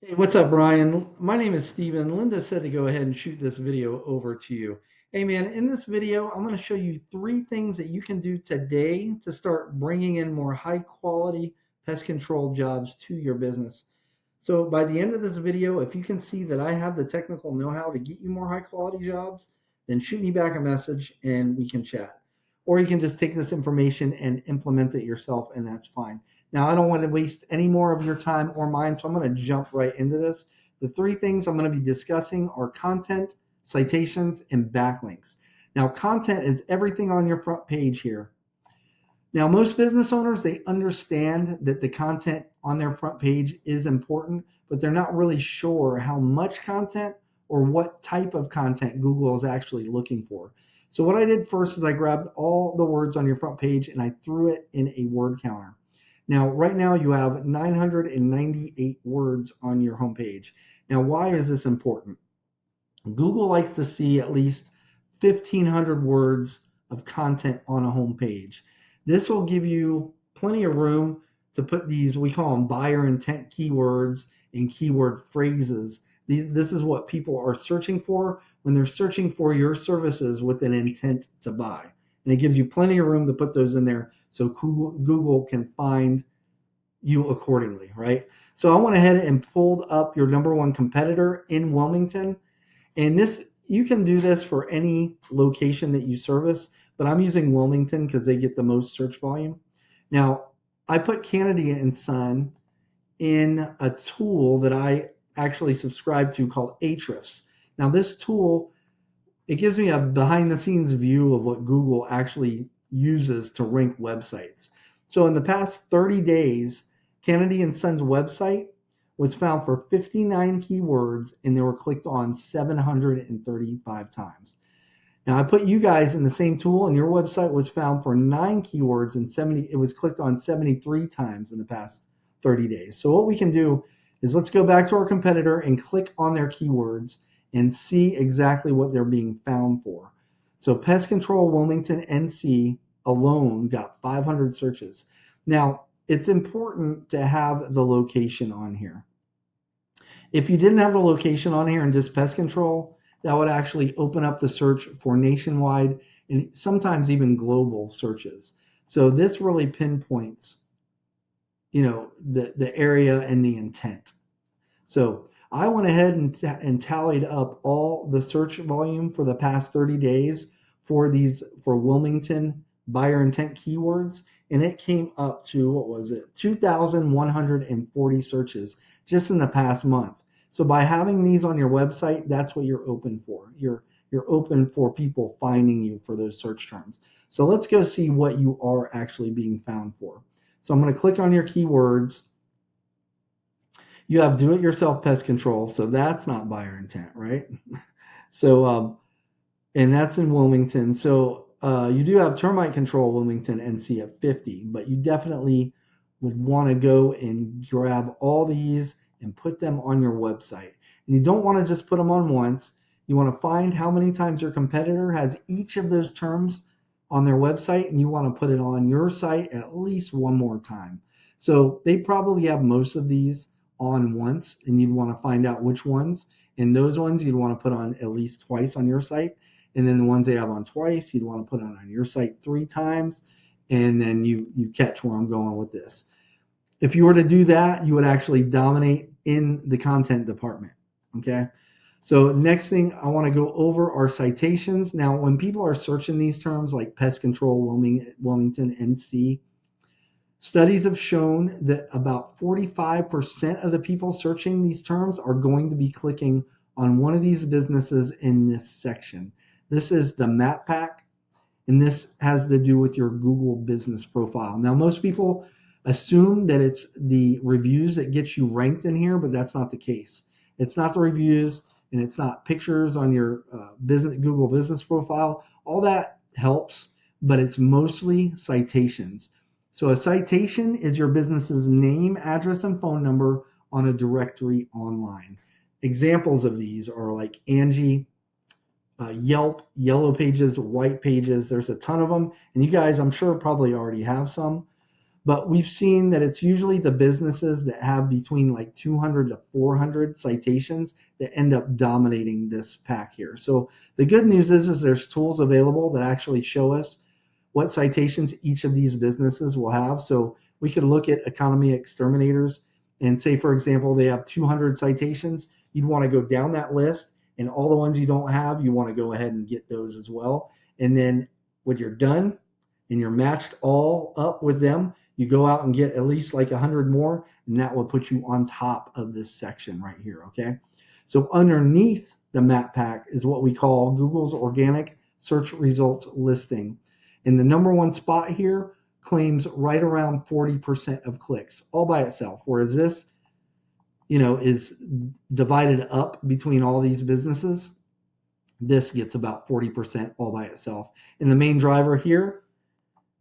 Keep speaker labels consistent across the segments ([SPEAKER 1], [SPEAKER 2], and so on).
[SPEAKER 1] Hey, what's up, Brian? My name is Steven. Linda said to go ahead and shoot this video over to you. Hey, man, in this video, I'm going to show you three things that you can do today to start bringing in more high quality pest control jobs to your business. So, by the end of this video, if you can see that I have the technical know how to get you more high quality jobs, then shoot me back a message and we can chat. Or you can just take this information and implement it yourself, and that's fine. Now, I don't want to waste any more of your time or mine, so I'm going to jump right into this. The three things I'm going to be discussing are content, citations, and backlinks. Now, content is everything on your front page here. Now, most business owners, they understand that the content on their front page is important, but they're not really sure how much content or what type of content Google is actually looking for. So what I did first is I grabbed all the words on your front page and I threw it in a word counter. Now, right now you have 998 words on your homepage. Now, why is this important? Google likes to see at least 1,500 words of content on a home page. This will give you plenty of room to put these, we call them buyer intent keywords and keyword phrases. This is what people are searching for when they're searching for your services with an intent to buy. And it gives you plenty of room to put those in there so Google can find you accordingly, right? So I went ahead and pulled up your number one competitor in Wilmington, and this, you can do this for any location that you service, but I'm using Wilmington because they get the most search volume. Now, I put Kennedy and Son in a tool that I actually subscribe to called Ahrefs. Now, this tool, it gives me a behind the scenes view of what Google actually uses to rank websites. So in the past 30 days, Kennedy and Son's website was found for 59 keywords and they were clicked on 735 times. Now I put you guys in the same tool and your website was found for 9 keywords and 70 it was clicked on 73 times in the past 30 days. So what we can do is let's go back to our competitor and click on their keywords and see exactly what they're being found for. So pest control Wilmington NC alone got 500 searches. Now, it's important to have the location on here. If you didn't have the location on here and just pest control, that would actually open up the search for nationwide and sometimes even global searches. So this really pinpoints, the area and the intent. So I went ahead and tallied up all the search volume for the past 30 days for Wilmington buyer intent keywords, and it came up to, what was it, 2,140 searches just in the past month. So by having these on your website, that's what you're open for. You're open for people finding you for those search terms. So let's go see what you are actually being found for. So I'm going to click on your keywords. You have do-it-yourself pest control, so that's not buyer intent, right? So, and that's in Wilmington. So you do have termite control Wilmington NC at 50, but you definitely would want to go and grab all these and put them on your website. And you don't want to just put them on once. You want to find how many times your competitor has each of those terms on their website, and you want to put it on your site at least one more time. So they probably have most of these on once, and you'd want to find out which ones. And those ones you'd want to put on at least twice on your site. And then the ones they have on twice, you'd want to put on your site 3 times. And then you catch where I'm going with this. If you were to do that, you would actually dominate in the content department. Okay. So next thing I want to go over are citations. Now, when people are searching these terms like pest control, Wilmington, NC, studies have shown that about 45% of the people searching these terms are going to be clicking on one of these businesses in this section. This is the map pack, and this has to do with your Google business profile. Now, most people assume that it's the reviews that get you ranked in here, but that's not the case. It's not the reviews, and it's not pictures on your Google business profile. All that helps, but it's mostly citations. So a citation is your business's name, address, and phone number on a directory online. Examples of these are like Angie, Yelp, Yellow Pages, White Pages. There's a ton of them. And you guys, I'm sure, probably already have some. But we've seen that it's usually the businesses that have between like 200 to 400 citations that end up dominating this pack here. So the good news is there's tools available that actually show us what citations each of these businesses will have. So we could look at economy exterminators and say, for example, they have 200 citations. You'd want to go down that list, and all the ones you don't have, you want to go ahead and get those as well. And then when you're done and you're matched all up with them, you go out and get at least like 100 more, and that will put you on top of this section right here, okay? So underneath the map pack is what we call Google's organic search results listing. And the number one spot here claims right around 40% of clicks all by itself, whereas this, is divided up between all these businesses. This gets about 40% all by itself. And the main driver here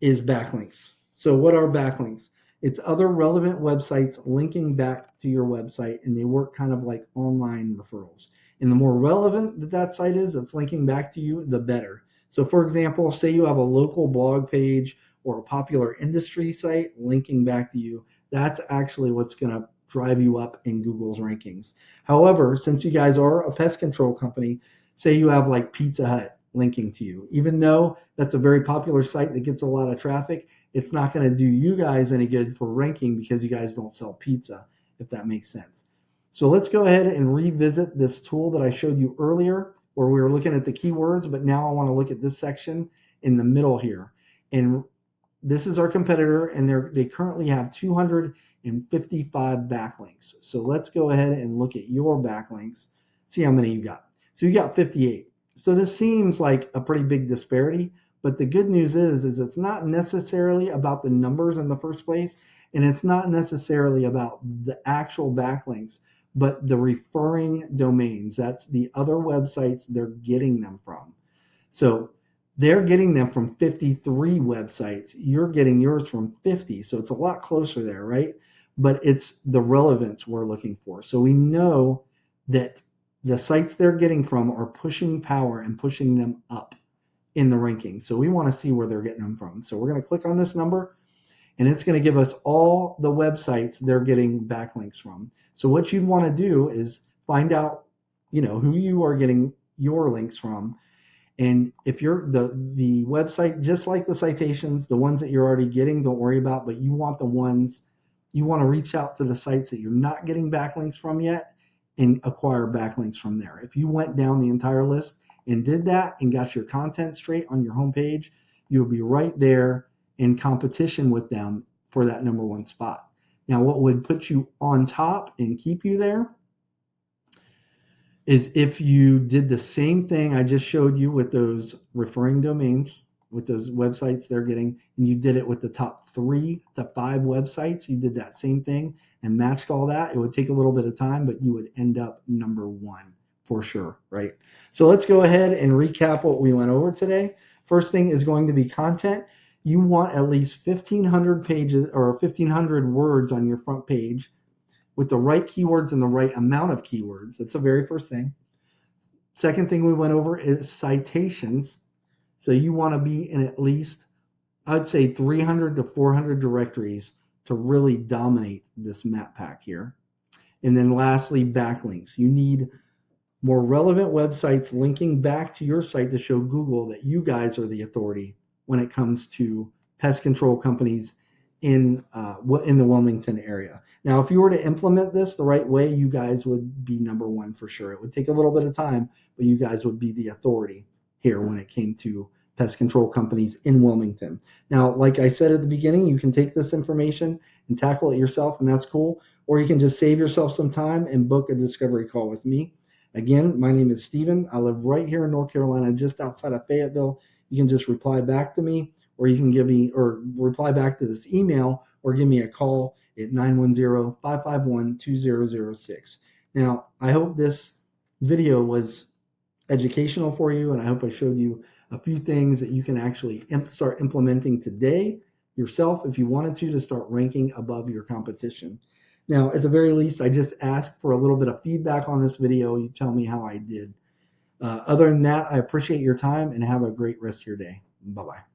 [SPEAKER 1] is backlinks. So what are backlinks? It's other relevant websites linking back to your website, and they work kind of like online referrals. And the more relevant that site is that's linking back to you, the better. So for example, say you have a local blog page or a popular industry site linking back to you, that's actually what's going to drive you up in Google's rankings. However, since you guys are a pest control company, say you have like Pizza Hut linking to you, even though that's a very popular site that gets a lot of traffic, it's not going to do you guys any good for ranking because you guys don't sell pizza, if that makes sense. So let's go ahead and revisit this tool that I showed you earlier where we were looking at the keywords, but now I want to look at this section in the middle here. And this is our competitor, and they currently have 255 backlinks. So let's go ahead and look at your backlinks, see how many you got. So you got 58. So this seems like a pretty big disparity, but the good news is it's not necessarily about the numbers in the first place, and it's not necessarily about the actual backlinks, but the referring domains. That's the other websites they're getting them from. So they're getting them from 53 websites. You're getting yours from 50. So it's a lot closer there, right? But it's the relevance we're looking for. So we know that the sites they're getting from are pushing power and pushing them up in the rankings. So we want to see where they're getting them from. So we're going to click on this number, and it's going to give us all the websites they're getting backlinks from. So what you'd want to do is find out, who you are getting your links from. And if you're the website, just like the citations, the ones that you're already getting, don't worry about, but you want to reach out to the sites that you're not getting backlinks from yet and acquire backlinks from there. If you went down the entire list and did that and got your content straight on your homepage, you'll be right there in competition with them for that number one spot. Now, what would put you on top and keep you there is if you did the same thing I just showed you with those referring domains, with those websites they're getting, and you did it with the top 3 to 5 websites, you did that same thing and matched all that. It would take a little bit of time, but you would end up number 1 for sure, right? So let's go ahead and recap what we went over today. First thing is going to be content. You want at least 1,500 pages or 1,500 words on your front page with the right keywords and the right amount of keywords. That's the very first thing. Second thing we went over is citations. So you want to be in at least, I'd say 300 to 400 directories to really dominate this map pack here. And then lastly, backlinks. You need more relevant websites linking back to your site to show Google that you guys are the authority when it comes to pest control companies in the Wilmington area. Now, if you were to implement this the right way, you guys would be number 1 for sure. It would take a little bit of time, but you guys would be the authority here when it came to pest control companies in Wilmington. Now, like I said at the beginning, you can take this information and tackle it yourself, and that's cool. Or you can just save yourself some time and book a discovery call with me. Again, my name is Steven. I live right here in North Carolina, just outside of Fayetteville. You can just reply back to me, or you can reply back to this email, or give me a call at 910-551-2006. Now, I hope this video was educational for you, and I hope I showed you a few things that you can actually start implementing today yourself if you wanted to start ranking above your competition. Now, at the very least, I just ask for a little bit of feedback on this video. You tell me how I did. Other than that, I appreciate your time and have a great rest of your day. Bye-bye.